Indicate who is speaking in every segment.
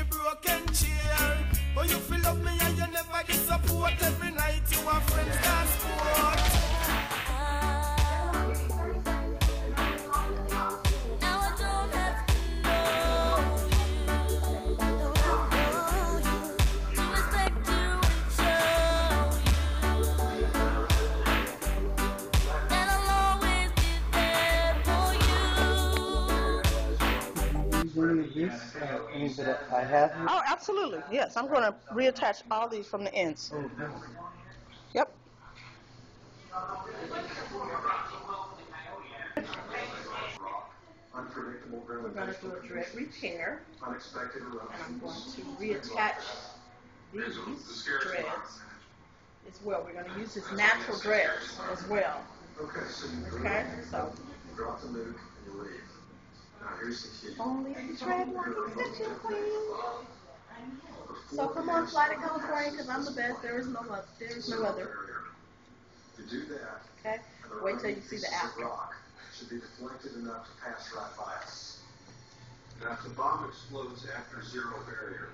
Speaker 1: broken chair. But you fill up me and you never disappoint. Every night you and friends dance sport.
Speaker 2: Any that I have here?
Speaker 3: Oh, absolutely. Yes, I'm going to reattach all these from the ends.
Speaker 2: Okay.
Speaker 3: Yep. We're going to do a dread repair, and I'm going to reattach these dreads as well. We're going to use his natural dreads as well. Okay, so. Only the dread one can set you, queen. So come on, fly to California, because I'm the best. There is no other.
Speaker 4: To do that,
Speaker 3: okay? Wait till you see the after.
Speaker 4: Rock should be deflected enough to pass right by us. Now, if the bomb explodes after zero barrier.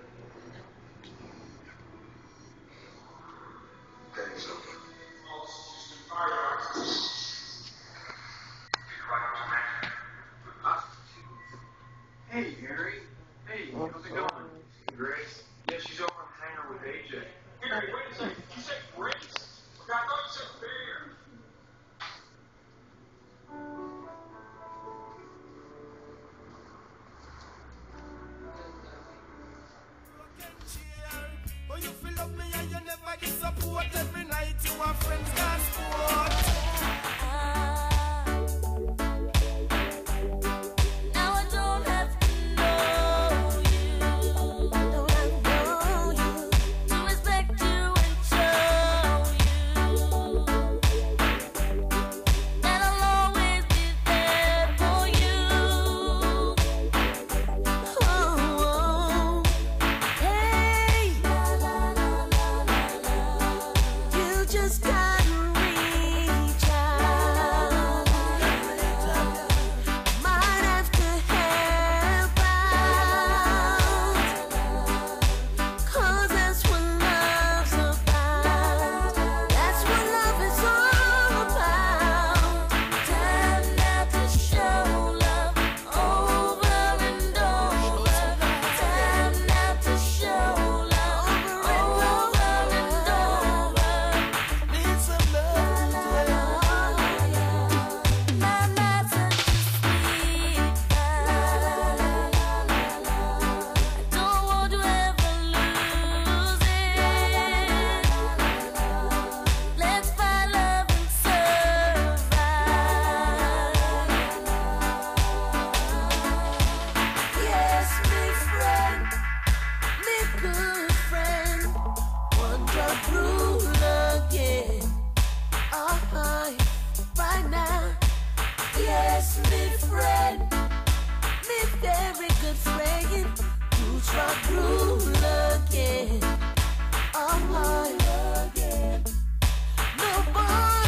Speaker 4: Okay, so. Hey, Harry. Hey, how's it going? Grace? Yeah, she's over on hangar with AJ. Harry, wait a second. You said Grace? I thought you said Bear.
Speaker 1: But you fill up me and you never disappoint. Every night you and friends dance sport.
Speaker 5: Nobody